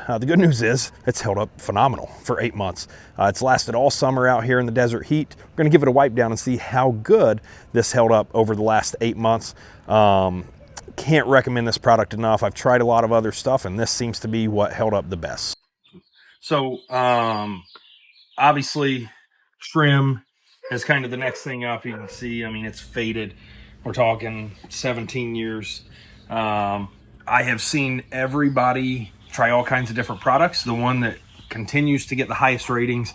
The good news is it's held up phenomenal for 8 months. It's lasted all summer out here in the desert heat. We're gonna give it a wipe down and see how good this held up over the last 8 months. Can't recommend this product enough. I've tried a lot of other stuff and this seems to be what held up the best. So obviously trim is kind of the next thing up. You can see, I mean, it's faded. We're talking 17 years. I have seen everybody try all kinds of different products. The one that continues to get the highest ratings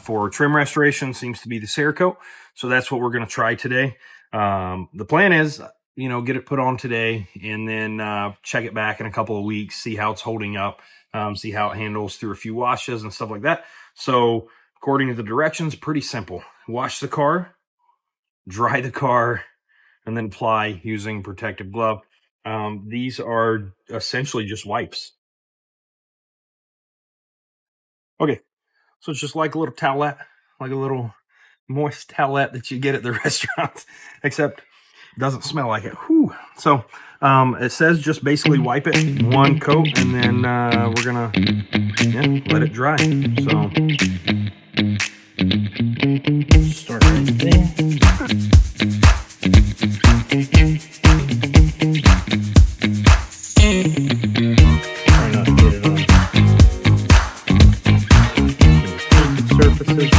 for trim restoration seems to be the Cerakote. So that's what we're going to try today. The plan is, you know, get it put on today and then check it back in a couple of weeks, see how it's holding up, see how it handles through a few washes and stuff like that. So according to the directions, pretty simple. Wash the car, dry the car, and then apply using protective glove. These are essentially just wipes. Okay, so it's just like a little towelette, like a little moist towelette that you get at the restaurants, except it doesn't smell like it. Whew. So it says just basically wipe it one coat, and then we're gonna let it dry. So start right there. Try not to get it on surfaces.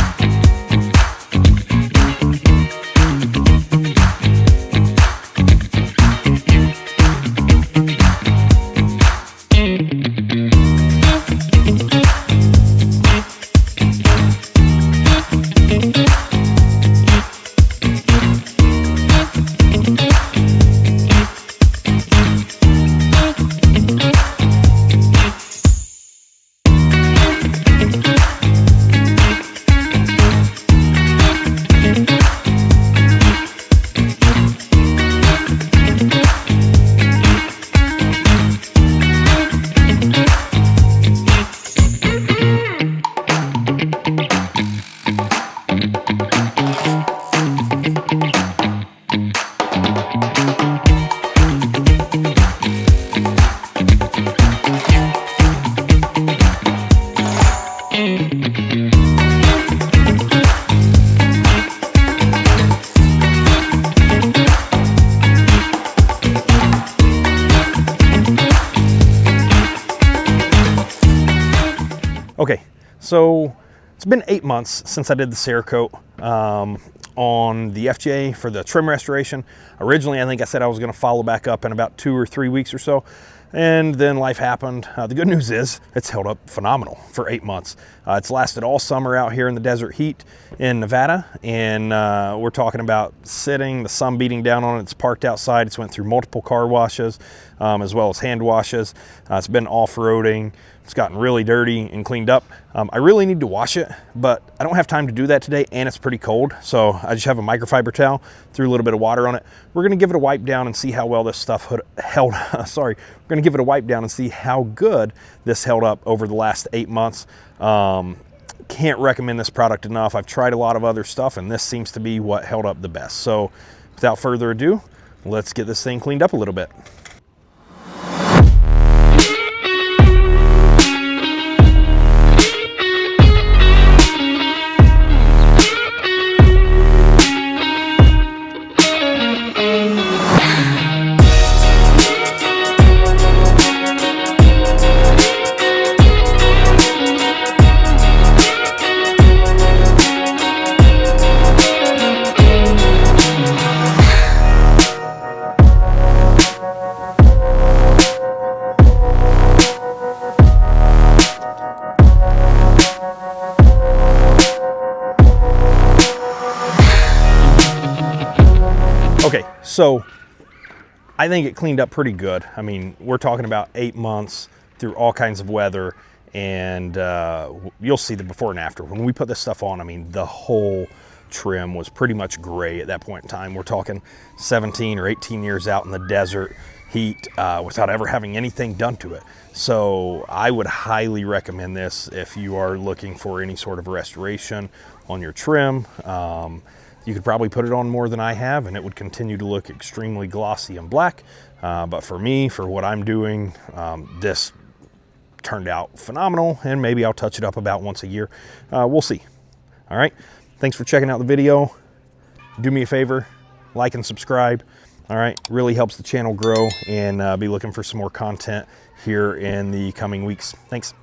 Okay, so it's been 8 months since I did the Cerakote on the FJ for the trim restoration. Originally, I think I said I was going to follow back up in about 2 or 3 weeks or so, and then life happened. The good news is it's held up phenomenal for 8 months. It's lasted all summer out here in the desert heat in Nevada, and we're talking about sitting, the sun beating down on it. It's parked outside. It's went through multiple car washes as well as hand washes. It's been off-roading. It's gotten really dirty and cleaned up. I really need to wash it, but I don't have time to do that today, and it's pretty cold. So I just have a microfiber towel, threw a little bit of water on it. We're gonna give it a wipe down and see how well this stuff held. Sorry, we're gonna give it a wipe down and see how good this held up over the last 8 months. Can't recommend this product enough. I've tried a lot of other stuff, and this seems to be what held up the best. So without further ado, let's get this thing cleaned up a little bit. Okay, so I think it cleaned up pretty good. I mean, we're talking about 8 months through all kinds of weather, and you'll see the before and after. When we put this stuff on, I mean, the whole trim was pretty much gray at that point in time. We're talking 17 or 18 years out in the desert heat without ever having anything done to it. So I would highly recommend this if you are looking for any sort of restoration on your trim. You could probably put it on more than I have, and it would continue to look extremely glossy and black. But for me, for what I'm doing, this turned out phenomenal, and maybe I'll touch it up about once a year. We'll see. All right, thanks for checking out the video. Do me a favor, like and subscribe. All right, really helps the channel grow, and be looking for some more content here in the coming weeks. Thanks.